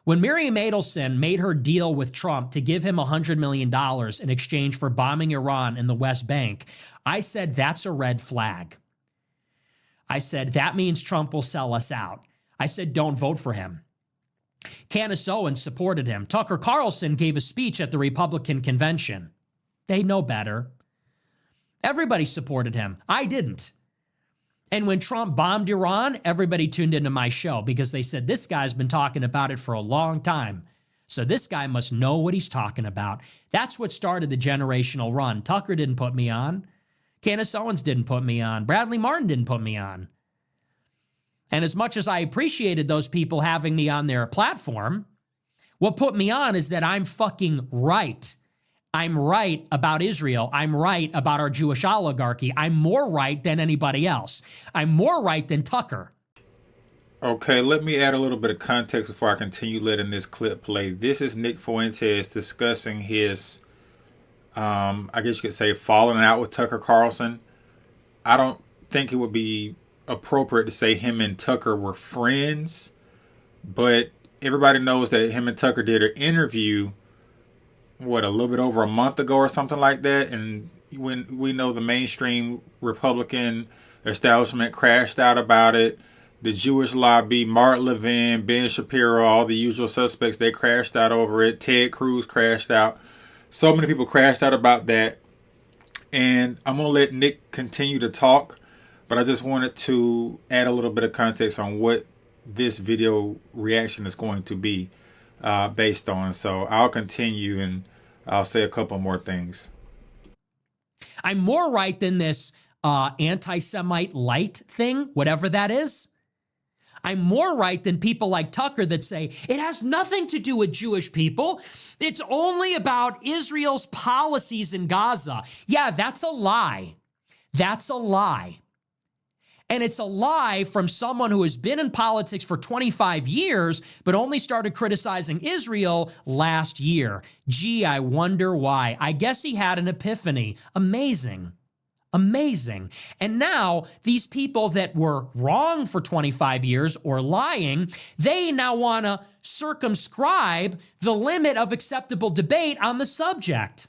When Miriam Adelson made her deal with Trump to give him $100 million in exchange for bombing Iran in the West Bank, I said, that's a red flag. I said, that means Trump will sell us out. I said, don't vote for him. Candace Owens supported him. Tucker Carlson gave a speech at the Republican convention. They know better. Everybody supported him. I didn't. And when Trump bombed Iran, everybody tuned into my show because they said, this guy's been talking about it for a long time. So this guy must know what he's talking about. That's what started the generational run. Tucker didn't put me on. Candace Owens didn't put me on. Bradley Martin didn't put me on. And as much as I appreciated those people having me on their platform, what put me on is that I'm fucking right. I'm right about Israel. I'm right about our Jewish oligarchy. I'm more right than anybody else. I'm more right than Tucker. Okay, let me add a little bit of context before I continue letting this clip play. This is Nick Fuentes discussing his, I guess you could say, falling out with Tucker Carlson. I don't think it would be appropriate to say him and Tucker were friends, but everybody knows that him and Tucker did an interview, a little bit over a month ago or something like that. And when we know the mainstream Republican establishment crashed out about it, the Jewish lobby, Mark Levin, Ben Shapiro, all the usual suspects, they crashed out over it. Ted Cruz crashed out. So many people crashed out about that. And I'm going to let Nick continue to talk, but I just wanted to add a little bit of context on what this video reaction is going to be based on. So I'll continue and I'll say a couple more things. I'm more right than this anti-Semite light thing, whatever that is. I'm more right than people like Tucker that say it has nothing to do with Jewish people. It's only about Israel's policies in Gaza. Yeah, that's a lie. That's a lie. And it's a lie from someone who has been in politics for 25 years, but only started criticizing Israel last year. Gee, I wonder why. I guess he had an epiphany. Amazing. Amazing. And now these people that were wrong for 25 years or lying, they now want to circumscribe the limit of acceptable debate on the subject.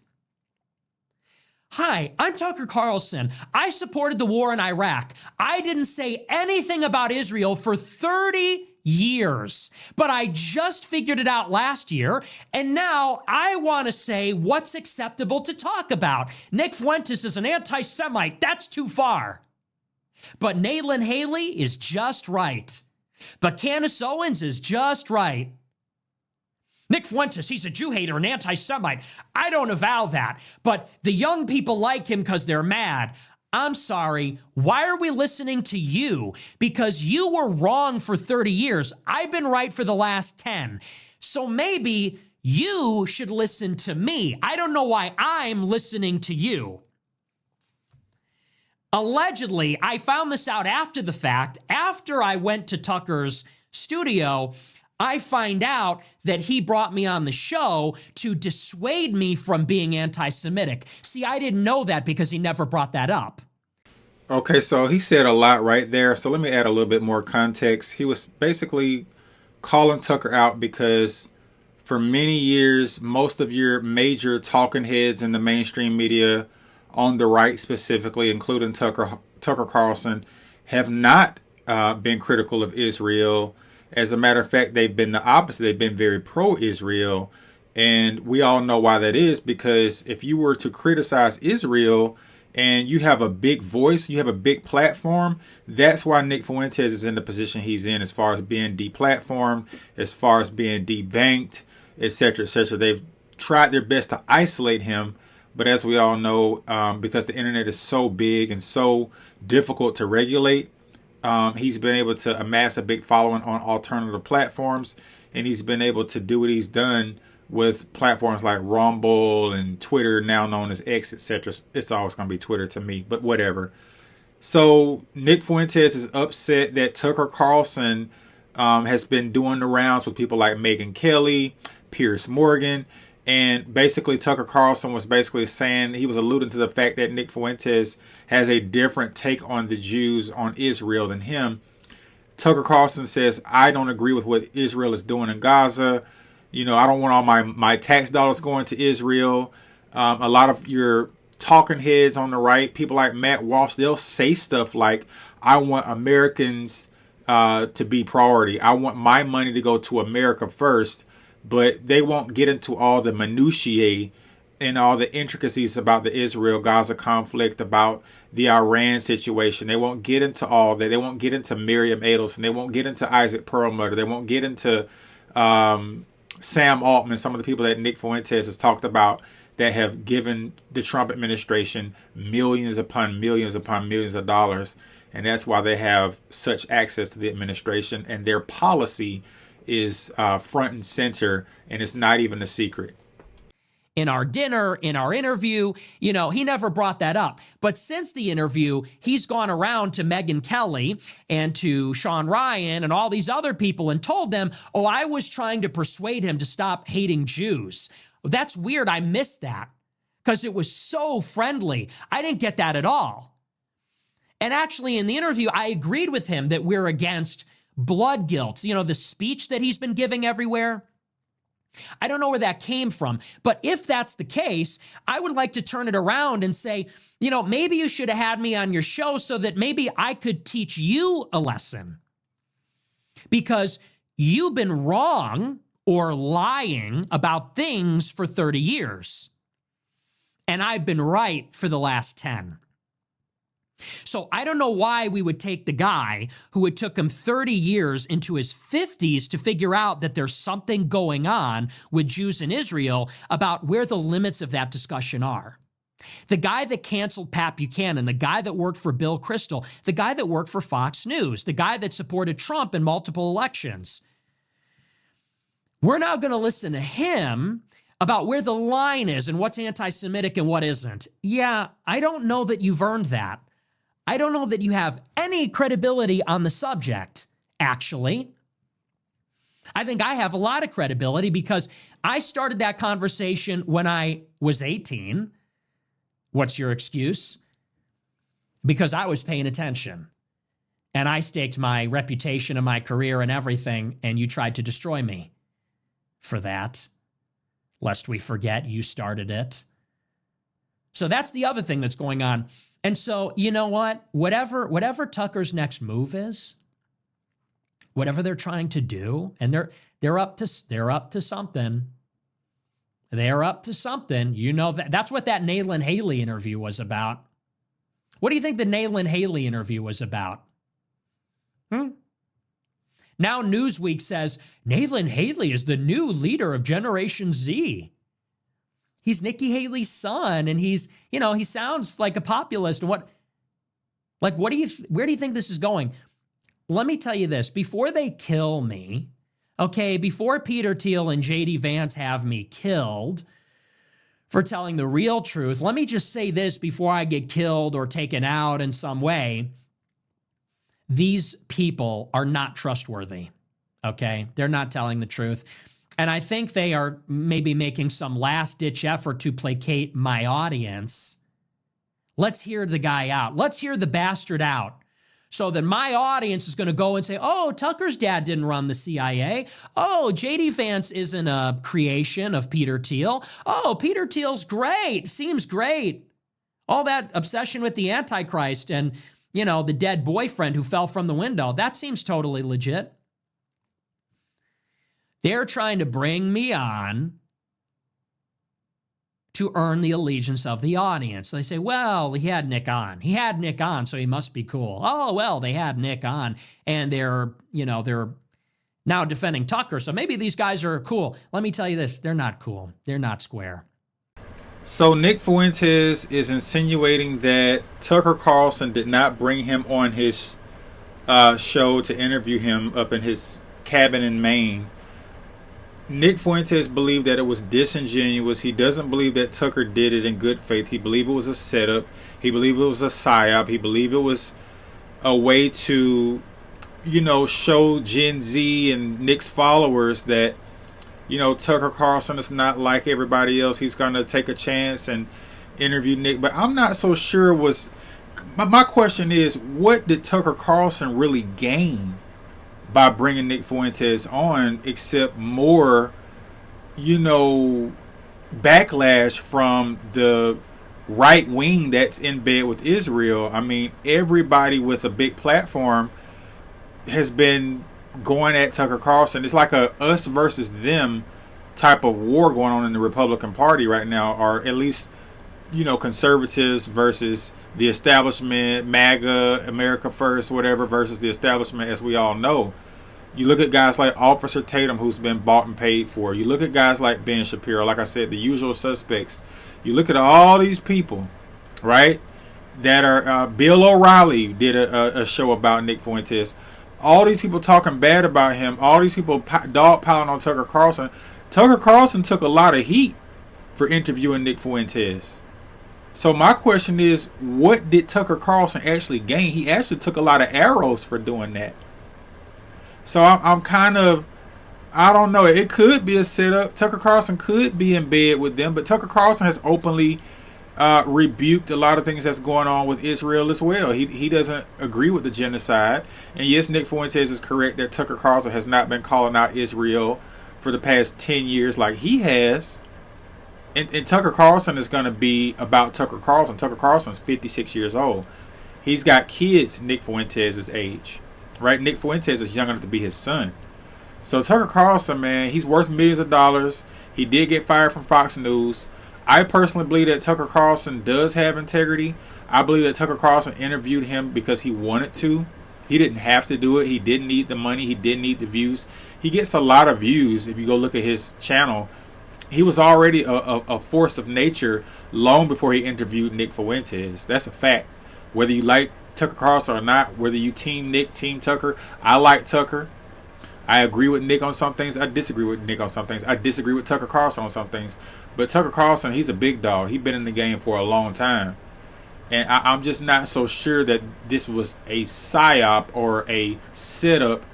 Hi, I'm Tucker Carlson. I supported the war in Iraq. I didn't say anything about Israel for 30 years, but I just figured it out last year, and now I want to say what's acceptable to talk about. Nick Fuentes is an anti-Semite. That's too far. But Nayland Haley is just right. But Candace Owens is just right. Nick Fuentes, he's a Jew hater, an anti-Semite. I don't avow that, but the young people like him because they're mad. I'm sorry, why are we listening to you? Because you were wrong for 30 years. I've been right for the last 10. So maybe you should listen to me. I don't know why I'm listening to you. Allegedly, I found this out after the fact. After I went to Tucker's studio, I find out that he brought me on the show to dissuade me from being anti-Semitic. See, I didn't know that because he never brought that up. Okay, so he said a lot right there. So let me add a little bit more context. He was basically calling Tucker out because for many years, most of your major talking heads in the mainstream media, on the right specifically, including Tucker Carlson, have not been critical of Israel. As a matter of fact, they've been the opposite. They've been very pro-Israel. And we all know why that is, because if you were to criticize Israel and you have a big voice, you have a big platform, that's why Nick Fuentes is in the position he's in as far as being deplatformed, as far as being debanked, etc., etc. They've tried their best to isolate him. But as we all know, because the internet is so big and so difficult to regulate, he's been able to amass a big following on alternative platforms, and he's been able to do what he's done with platforms like Rumble and Twitter, now known as X, etc. It's always going to be Twitter to me, but whatever. So Nick Fuentes is upset that Tucker Carlson has been doing the rounds with people like Megyn Kelly, Piers Morgan, and basically Tucker Carlson was basically saying, he was alluding to the fact that Nick Fuentes has a different take on the Jews, on Israel, than him. Tucker Carlson says, I don't agree with what Israel is doing in Gaza. I don't want all my tax dollars going to Israel. A lot of your talking heads on the right, people like Matt Walsh, they'll say stuff like, I want Americans to be priority. I want my money to go to America first. But they won't get into all the minutiae and all the intricacies about the Israel-Gaza conflict, about the Iran situation. They won't get into all that. They won't get into Miriam Adelson. They won't get into Isaac Perlmutter. They won't get into Sam Altman, some of the people that Nick Fuentes has talked about that have given the Trump administration millions upon millions upon millions of dollars. And that's why they have such access to the administration, and their policy is front and center, and it's not even a secret. In our dinner, in our interview, he never brought that up. But since the interview, he's gone around to Megyn Kelly and to Sean Ryan and all these other people and told them, oh, I was trying to persuade him to stop hating Jews. That's weird. I missed that because it was so friendly. I didn't get that at all. And actually, in the interview, I agreed with him that we're against blood guilt. The speech that he's been giving everywhere. I don't know where that came from, but if that's the case, I would like to turn it around and say, maybe you should have had me on your show so that maybe I could teach you a lesson. Because you've been wrong or lying about things for 30 years. And I've been right for the last 10. So I don't know why we would take the guy who it took him 30 years into his 50s to figure out that there's something going on with Jews in Israel about where the limits of that discussion are. The guy that canceled Pat Buchanan, the guy that worked for Bill Kristol, the guy that worked for Fox News, the guy that supported Trump in multiple elections. We're now going to listen to him about where the line is and what's anti-Semitic and what isn't. Yeah, I don't know that you've earned that. I don't know that you have any credibility on the subject, actually. I think I have a lot of credibility because I started that conversation when I was 18. What's your excuse? Because I was paying attention. And I staked my reputation and my career and everything, and you tried to destroy me for that. Lest we forget, you started it. So that's the other thing that's going on. And so, you know what? Whatever Tucker's next move is, whatever they're trying to do, and they're up to something. They're up to something. That's what that Nayland Haley interview was about. What do you think the Nayland Haley interview was about? Now Newsweek says Nayland Haley is the new leader of Generation Z. He's Nikki Haley's son, and he sounds like a populist. And where do you think this is going? Let me tell you this, before they kill me, okay, before Peter Thiel and J.D. Vance have me killed for telling the real truth, let me just say this before I get killed or taken out in some way. These people are not trustworthy, okay? They're not telling the truth. And I think they are maybe making some last-ditch effort to placate my audience. Let's hear the guy out. Let's hear the bastard out. So that my audience is going to go and say, oh, Tucker's dad didn't run the CIA. Oh, J.D. Vance isn't a creation of Peter Thiel. Oh, Peter Thiel's great. Seems great. All that obsession with the Antichrist and, the dead boyfriend who fell from the window, that seems totally legit. They're trying to bring me on to earn the allegiance of the audience. They say, well, he had Nick on. He had Nick on, so he must be cool. Oh, well, they had Nick on, and they're now defending Tucker, so maybe these guys are cool. Let me tell you this, they're not cool. They're not square. So Nick Fuentes is insinuating that Tucker Carlson did not bring him on his show to interview him up in his cabin in Maine. Nick Fuentes believed that it was disingenuous. He doesn't believe that Tucker did it in good faith. He believed it was a setup. He believed it was a psyop. He believed it was a way to, show Gen Z and Nick's followers that, Tucker Carlson is not like everybody else. He's going to take a chance and interview Nick. But I'm not so sure my question is, what did Tucker Carlson really gain by bringing Nick Fuentes on, except more, you know, backlash from the right wing that's in bed with Israel. I mean, everybody with a big platform has been going at Tucker Carlson. It's like a us versus them type of war going on in the Republican Party right now, or at least, you know, conservatives versus the establishment, MAGA, America First, whatever, versus the establishment, as we all know. You look at guys like Officer Tatum, who's been bought and paid for. You look at guys like Ben Shapiro, like I said, the usual suspects. You look at all these people, right, that are, Bill O'Reilly did a show about Nick Fuentes. All these people talking bad about him. All these people dogpiling on Tucker Carlson. Tucker Carlson took a lot of heat for interviewing Nick Fuentes. So my question is, what did Tucker Carlson actually gain? He actually took a lot of arrows for doing that. So I'm kind of, I don't know. It could be a setup. Tucker Carlson could be in bed with them, but Tucker Carlson has openly rebuked a lot of things that's going on with Israel as well. He doesn't agree with the genocide. And yes, Nick Fuentes is correct that Tucker Carlson has not been calling out Israel for the past 10 years like he has. And Tucker Carlson is going to be about Tucker Carlson. Tucker Carlson's 56 years old. He's got kids Nick Fuentes' age. Right? Nick Fuentes is young enough to be his son. So Tucker Carlson, man, he's worth millions of dollars. He did get fired from Fox News. I personally believe that Tucker Carlson does have integrity. I believe that Tucker Carlson interviewed him because he wanted to. He didn't have to do it. He didn't need the money. He didn't need the views. He gets a lot of views if you go look at his channel. He was already a force of nature long before he interviewed Nick Fuentes. That's a fact. Whether you like Tucker Carlson or not, whether you team Nick, team Tucker, I like Tucker. I agree with Nick on some things. I disagree with Nick on some things. I disagree with Tucker Carlson on some things. But Tucker Carlson, he's a big dog. He's been in the game for a long time. And I'm just not so sure that this was a psyop or a setup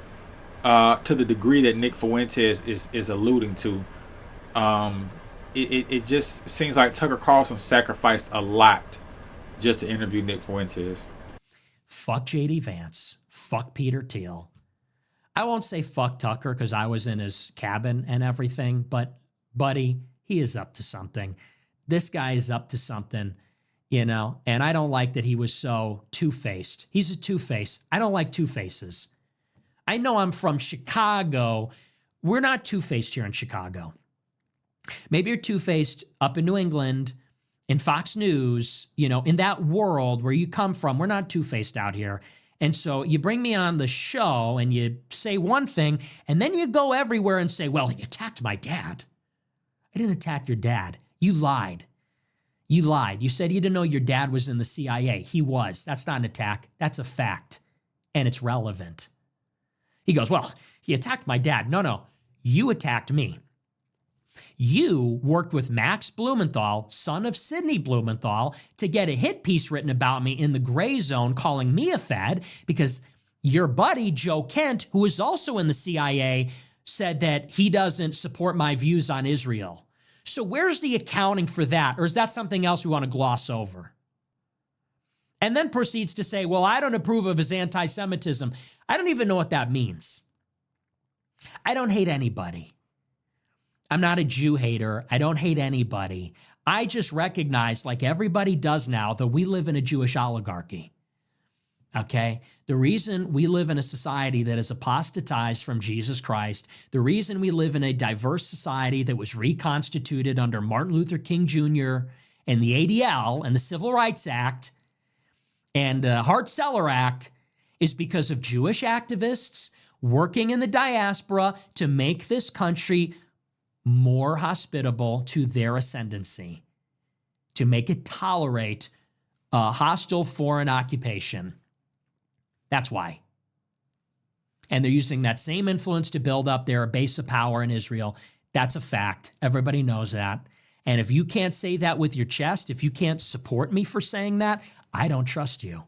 to the degree that Nick Fuentes is alluding to. It just seems like Tucker Carlson sacrificed a lot just to interview Nick Fuentes. Fuck J.D. Vance. Fuck Peter Thiel. I won't say fuck Tucker because I was in his cabin and everything, but buddy, he is up to something. This guy is up to something, you know, and I don't like that he was so two-faced. He's a two-faced. I don't like two-faces. I know I'm from Chicago. We're not two-faced here in Chicago. Maybe you're two-faced up in New England, in Fox News, you know, in that world where you come from. We're not two-faced out here. And so you bring me on the show and you say one thing, and then you go everywhere and say, well, he attacked my dad. I didn't attack your dad. You lied. You lied. You said you didn't know your dad was in the CIA. He was. That's not an attack. That's a fact. And it's relevant. He goes, well, he attacked my dad. No. You attacked me. You worked with Max Blumenthal, son of Sidney Blumenthal, to get a hit piece written about me in the Gray Zone calling me a fad because your buddy, Joe Kent, who is also in the CIA, said that he doesn't support my views on Israel. So where's the accounting for that? Or is that something else we want to gloss over? And then proceeds to say, well, I don't approve of his anti-Semitism. I don't even know what that means. I don't hate anybody. I'm not a Jew hater. I don't hate anybody. I just recognize, like everybody does now, that we live in a Jewish oligarchy. Okay? The reason we live in a society that is apostatized from Jesus Christ, the reason we live in a diverse society that was reconstituted under Martin Luther King Jr. and the ADL and the Civil Rights Act and the Hart-Celler Act is because of Jewish activists working in the diaspora to make this country more hospitable to their ascendancy, to make it tolerate a hostile foreign occupation. That's why. And they're using that same influence to build up their base of power in Israel. That's a fact. Everybody knows that. And if you can't say that with your chest, if you can't support me for saying that, I don't trust you.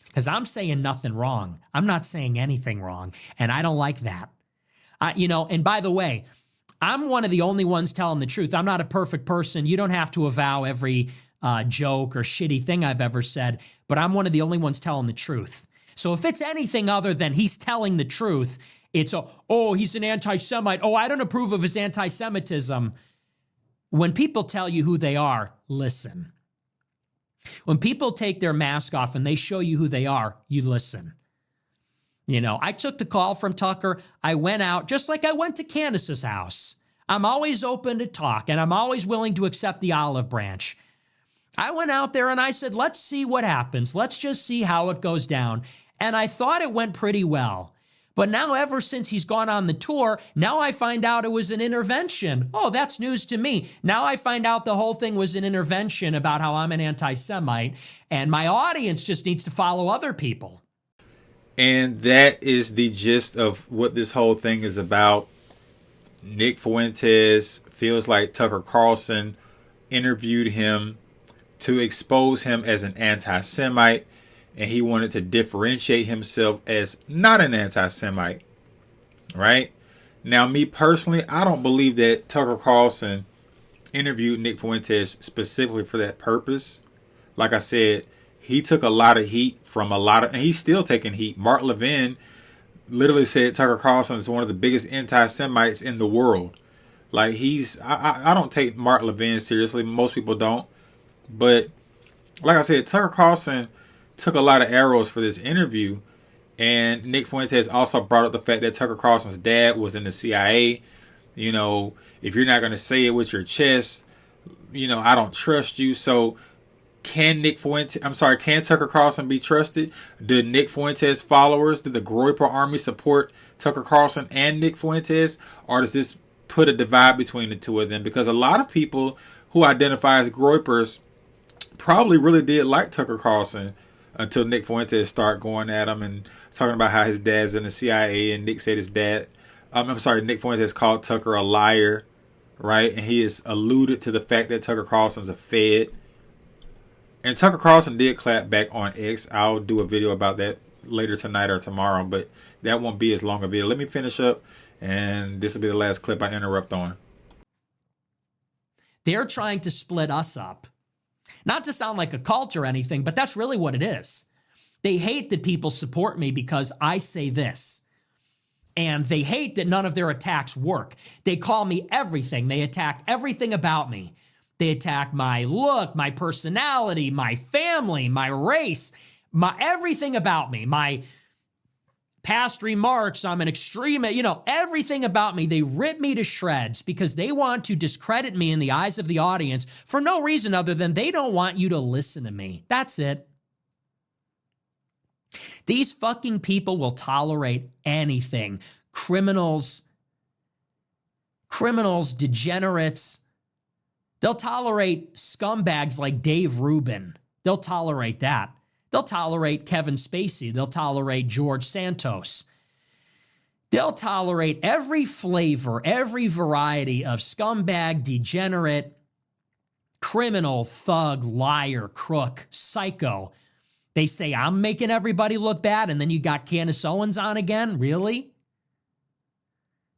Because I'm saying nothing wrong. I'm not saying anything wrong. And I don't like that. And by the way, I'm one of the only ones telling the truth. I'm not a perfect person. You don't have to avow every joke or shitty thing I've ever said, but I'm one of the only ones telling the truth. So if it's anything other than he's telling the truth, it's, oh, he's an anti-Semite. Oh, I don't approve of his anti-Semitism. When people tell you who they are, listen. When people take their mask off and they show you who they are, you listen. You know, I took the call from Tucker. I went out just like I went to Candace's house. I'm always open to talk, and I'm always willing to accept the olive branch. I went out there and I said, let's see what happens. Let's just see how it goes down. And I thought it went pretty well. But now ever since he's gone on the tour, now I find out it was an intervention. Oh, that's news to me. Now I find out the whole thing was an intervention about how I'm an anti-Semite, and my audience just needs to follow other people. And that is the gist of what this whole thing is about. Nick Fuentes feels like Tucker Carlson interviewed him to expose him as an anti-Semite, and he wanted to differentiate himself as not an anti-Semite, right? Now, me personally, I don't believe that Tucker Carlson interviewed Nick Fuentes specifically for that purpose. Like I said, he took a lot of heat from and he's still taking heat. Mark Levin literally said Tucker Carlson is one of the biggest anti-Semites in the world. Like, I don't take Mark Levin seriously. Most people don't. But like I said, Tucker Carlson took a lot of arrows for this interview. And Nick Fuentes also brought up the fact that Tucker Carlson's dad was in the CIA. You know, if you're not going to say it with your chest, you know, I don't trust you. So can Tucker Carlson be trusted? Did Nick Fuentes followers, did the Groyper Army support Tucker Carlson and Nick Fuentes? Or does this put a divide between the two of them? Because a lot of people who identify as Groypers probably really did like Tucker Carlson until Nick Fuentes started going at him and talking about how his dad's in the CIA, and Nick said Nick Fuentes called Tucker a liar, right? And he has alluded to the fact that Tucker Carlson's a Fed. And Tucker Carlson did clap back on X. I'll do a video about that later tonight or tomorrow, but that won't be as long a video. Let me finish up, and this will be the last clip I interrupt on. They're trying to split us up. Not to sound like a cult or anything, but that's really what it is. They hate that people support me because I say this. And they hate that none of their attacks work. They call me everything. They attack everything about me. They attack my look, my personality, my family, my race, everything about me, my past remarks. I'm an extremist, everything about me. They rip me to shreds because they want to discredit me in the eyes of the audience for no reason other than they don't want you to listen to me. That's it. These fucking people will tolerate anything. Criminals, degenerates. They'll tolerate scumbags like Dave Rubin. They'll tolerate that. They'll tolerate Kevin Spacey. They'll tolerate George Santos. They'll tolerate every flavor, every variety of scumbag, degenerate, criminal, thug, liar, crook, psycho. They say, I'm making everybody look bad, and then you got Candace Owens on again? Really?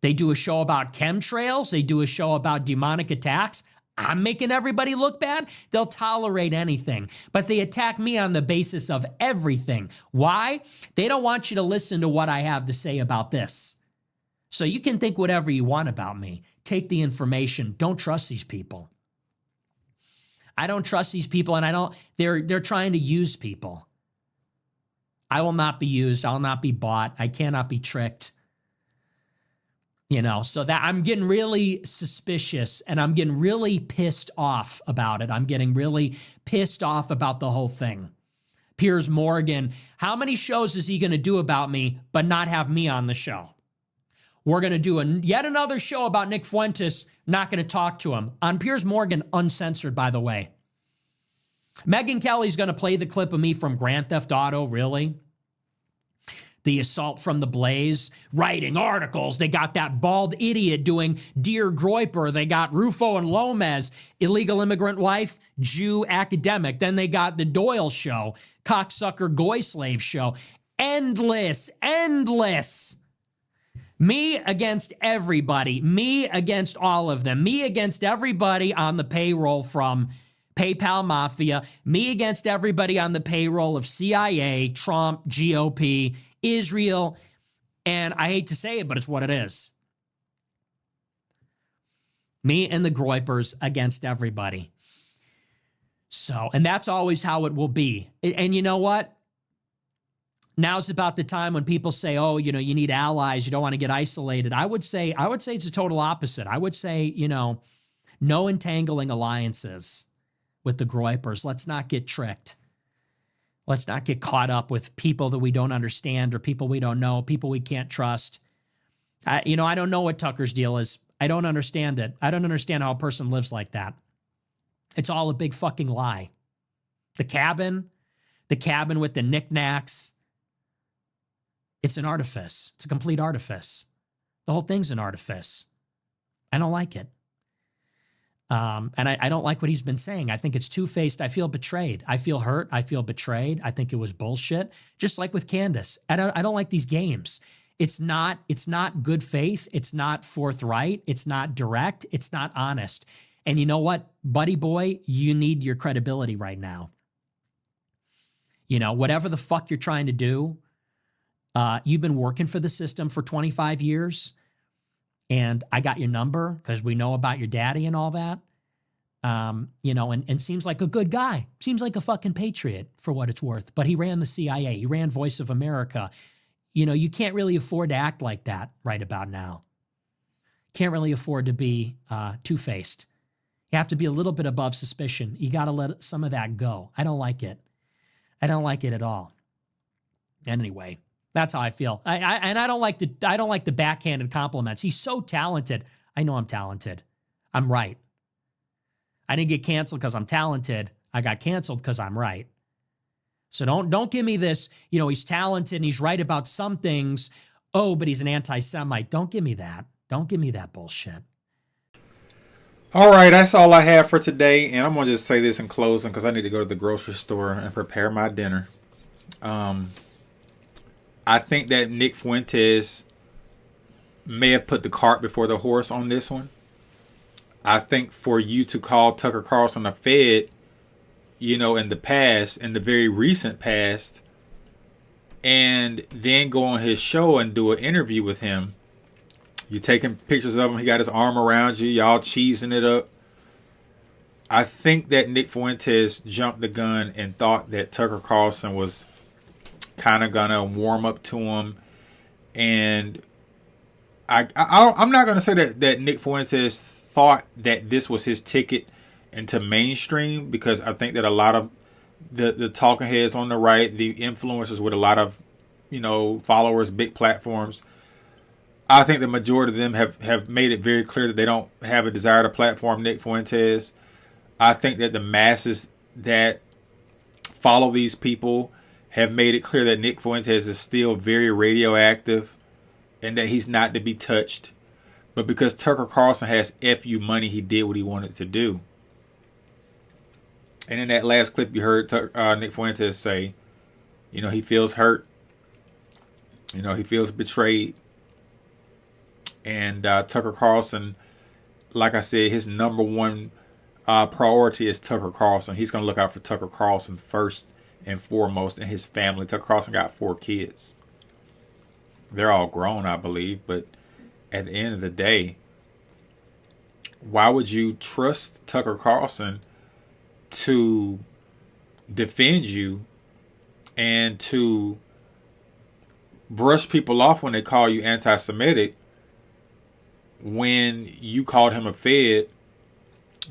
They do a show about chemtrails. They do a show about demonic attacks. I'm making everybody look bad? They'll tolerate anything, but they attack me on the basis of everything. Why? They don't want you to listen to what I have to say about this. So you can think whatever you want about me. Take the information. Don't trust these people. I don't trust these people, and they're trying to use people. I will not be used. I will not be bought. I cannot be tricked. So that I'm getting really suspicious, and I'm getting really pissed off about it. I'm getting really pissed off about the whole thing. Piers Morgan, how many shows is he going to do about me but not have me on the show? We're going to do yet another show about Nick Fuentes, not going to talk to him. On Piers Morgan, uncensored, by the way. Megyn Kelly's going to play the clip of me from Grand Theft Auto, really? The assault from the Blaze, writing articles. They got that bald idiot doing Dear Groyper. They got Rufo and Lomez, illegal immigrant wife, Jew academic. Then they got the Doyle show, cocksucker goy slave show. Endless. Me against everybody. Me against all of them. Me against everybody on the payroll from PayPal Mafia, me against everybody on the payroll of CIA, Trump, GOP, Israel, and I hate to say it, but it's what it is. Me and the Groypers against everybody. So, and that's always how it will be. And you know what? Now's about the time when people say, oh, you need allies. You don't want to get isolated. I would say it's the total opposite. I would say, no entangling alliances with the Groypers. Let's not get tricked. Let's not get caught up with people that we don't understand or people we don't know, people we can't trust. I don't know what Tucker's deal is. I don't understand it. I don't understand how a person lives like that. It's all a big fucking lie. The cabin with the knickknacks, it's an artifice. It's a complete artifice. The whole thing's an artifice. I don't like it. And I don't like what he's been saying. I think it's two-faced. I feel betrayed. I feel hurt. I feel betrayed. I think it was bullshit. Just like with Candace. I don't like these games. It's not good faith. It's not forthright. It's not direct. It's not honest. And you know what, buddy boy, you need your credibility right now. Whatever the fuck you're trying to do, you've been working for the system for 25 years, and I got your number because we know about your daddy and all that. And seems like a good guy. Seems like a fucking patriot for what it's worth. But he ran the CIA. He ran Voice of America. You can't really afford to act like that right about now. Can't really afford to be two-faced. You have to be a little bit above suspicion. You got to let some of that go. I don't like it. I don't like it at all. Anyway, that's how I feel. I don't like the backhanded compliments. He's so talented. I know I'm talented. I'm right. I didn't get canceled because I'm talented. I got canceled because I'm right. So don't give me this, he's talented and he's right about some things. Oh, but he's an anti-Semite. Don't give me that. Don't give me that bullshit. All right, that's all I have for today. And I'm going to just say this in closing because I need to go to the grocery store and prepare my dinner. I think that Nick Fuentes may have put the cart before the horse on this one. I think for you to call Tucker Carlson a Fed, in the past, in the very recent past, and then go on his show and do an interview with him, you taking pictures of him, he got his arm around you, y'all cheesing it up. I think that Nick Fuentes jumped the gun and thought that Tucker Carlson was kind of gonna warm up to him, and I'm not gonna say that Nick Fuentes thought that this was his ticket into mainstream, because I think that a lot of the talking heads on the right, the influencers with a lot of followers, big platforms, I think the majority of them have made it very clear that they don't have a desire to platform Nick Fuentes. I think that the masses that follow these people have made it clear that Nick Fuentes is still very radioactive and that he's not to be touched. But because Tucker Carlson has FU money, he did what he wanted to do. And in that last clip, you heard Nick Fuentes say, he feels hurt. He feels betrayed. And Tucker Carlson, like I said, his number one priority is Tucker Carlson. He's going to look out for Tucker Carlson first and foremost, and his family. Tucker Carlson got 4 kids. They're all grown, I believe. But at the end of the day, why would you trust Tucker Carlson to defend you and to brush people off when they call you anti-Semitic when you called him a Fed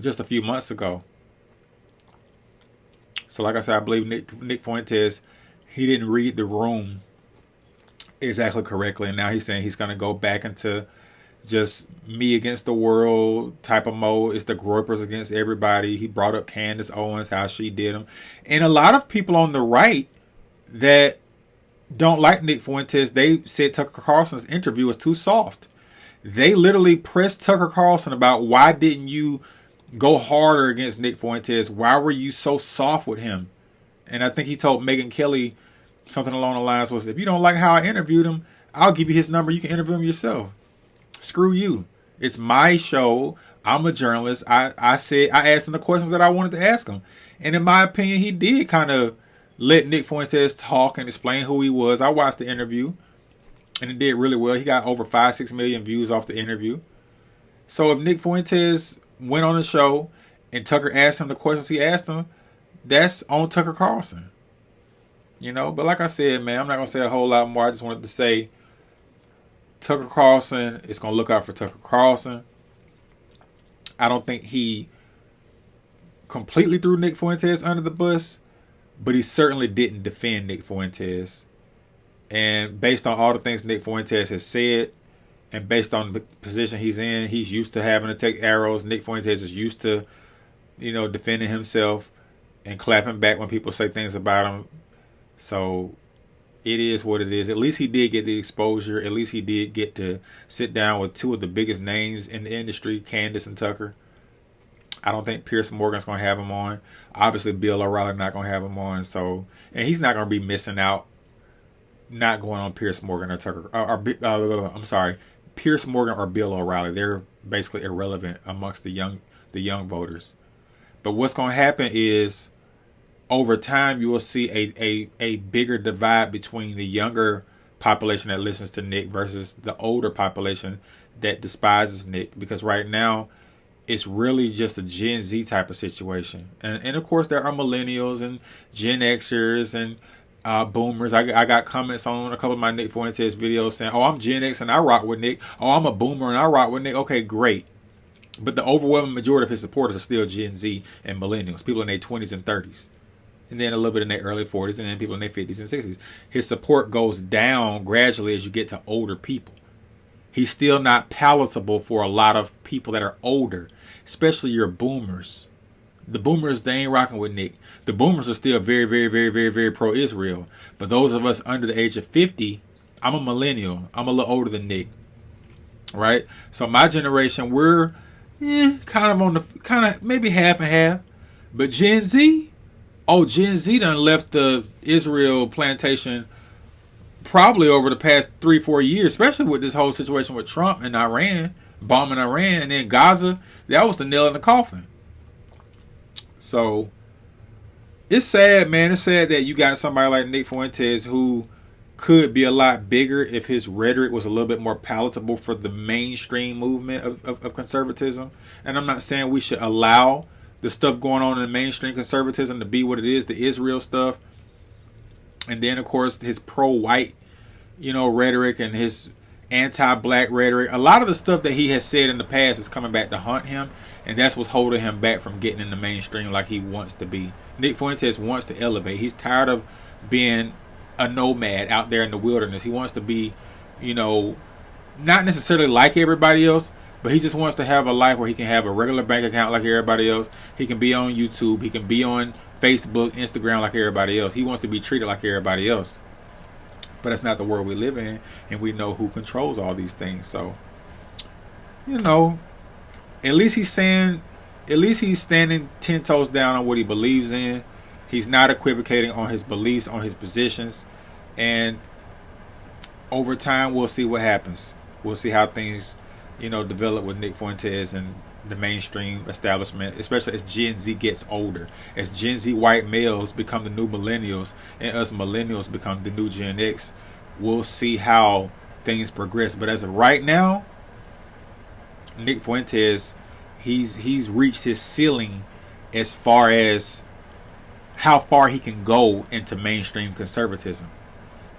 just a few months ago? So like I said, I believe Nick Fuentes, he didn't read the room exactly correctly. And now he's saying he's going to go back into just me against the world type of mode. It's the Groypers against everybody. He brought up Candace Owens, how she did him. And a lot of people on the right that don't like Nick Fuentes, they said Tucker Carlson's interview was too soft. They literally pressed Tucker Carlson about, why didn't you go harder against Nick Fuentes? Why were you so soft with him? And I think he told Megyn Kelly something along the lines was, if you don't like how I interviewed him, I'll give you his number. You can interview him yourself. Screw you. It's my show. I'm a journalist. I asked him the questions that I wanted to ask him. And in my opinion, he did kind of let Nick Fuentes talk and explain who he was. I watched the interview and it did really well. He got over 5-6 million views off the interview. So if Nick Fuentes went on the show and Tucker asked him the questions he asked him, that's on Tucker Carlson. You know, but like I said, man, I'm not going to say a whole lot more. I just wanted to say Tucker Carlson is going to look out for Tucker Carlson. I don't think he completely threw Nick Fuentes under the bus, but he certainly didn't defend Nick Fuentes. And based on all the things Nick Fuentes has said, and based on the position he's in, he's used to having to take arrows. Nick Fuentes is used to, you know, defending himself and clapping back when people say things about him. So it is what it is. At least he did get the exposure. At least he did get to sit down with two of the biggest names in the industry, Candace and Tucker. I don't think Piers Morgan's going to have him on. Obviously, Bill O'Reilly not going to have him on. So, and he's not going to be missing out, not going on Piers Morgan or Tucker. I'm sorry, Piers Morgan or Bill O'Reilly. They're basically irrelevant amongst the young voters. But what's going to happen is, over time, you will see a bigger divide between the younger population that listens to Nick versus the older population that despises Nick. Because right now, it's really just a Gen Z type of situation. And of course, there are millennials and Gen Xers and boomers. I got comments on a couple of my Nick Fuentes videos saying, oh, I'm Gen X and I rock with Nick. Oh, I'm a boomer and I rock with Nick. Okay, great. But the overwhelming majority of his supporters are still Gen Z and millennials, people in their 20s and 30s. And then a little bit in their early 40s, and then people in their 50s and 60s. His support goes down gradually as you get to older people. He's still not palatable for a lot of people that are older, especially your boomers. The boomers, they ain't rocking with Nick. The boomers are still very, very, very, very, very pro-Israel. But those of us under the age of 50, I'm a millennial. I'm a little older than Nick. Right? So my generation, we're kind of maybe half and half. But Gen Z, Gen Z done left the Israel plantation probably over the past 3-4 years, especially with this whole situation with Trump and Iran, bombing Iran, and then Gaza. That was the nail in the coffin. So it's sad, man. It's sad that you got somebody like Nick Fuentes who could be a lot bigger if his rhetoric was a little bit more palatable for the mainstream movement of conservatism. And I'm not saying we should allow the stuff going on in the mainstream conservatism to be what it is, the Israel stuff. And then, of course, his pro-white, rhetoric and his anti-black rhetoric. A lot of the stuff that he has said in the past is coming back to haunt him. And that's what's holding him back from getting in the mainstream like he wants to be. Nick Fuentes wants to elevate. He's tired of being a nomad out there in the wilderness. He wants to be, not necessarily like everybody else, but he just wants to have a life where he can have a regular bank account like everybody else. He can be on YouTube. He can be on Facebook, Instagram like everybody else. He wants to be treated like everybody else. But that's not the world we live in, and we know who controls all these things. So, at least he's standing 10 toes down on what he believes in. He's not equivocating on his beliefs, on his positions. And over time, we'll see what happens. We'll see how things, develop with Nick Fuentes and the mainstream establishment, especially as Gen Z gets older. As Gen Z white males become the new millennials and us millennials become the new Gen X, we'll see how things progress. But as of right now, Nick Fuentes, he's reached his ceiling as far as how far he can go into mainstream conservatism.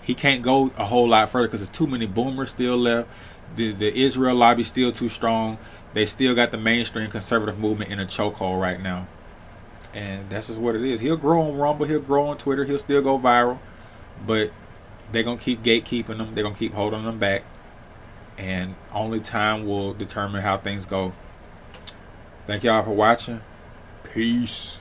He can't go a whole lot further because there's too many boomers still left. The Israel lobby still too strong. They still got the mainstream conservative movement in a chokehold right now. And that's just what it is. He'll grow on Rumble. He'll grow on Twitter. He'll still go viral. But they're going to keep gatekeeping them. They're going to keep holding them back. And only time will determine how things go. Thank y'all for watching. Peace.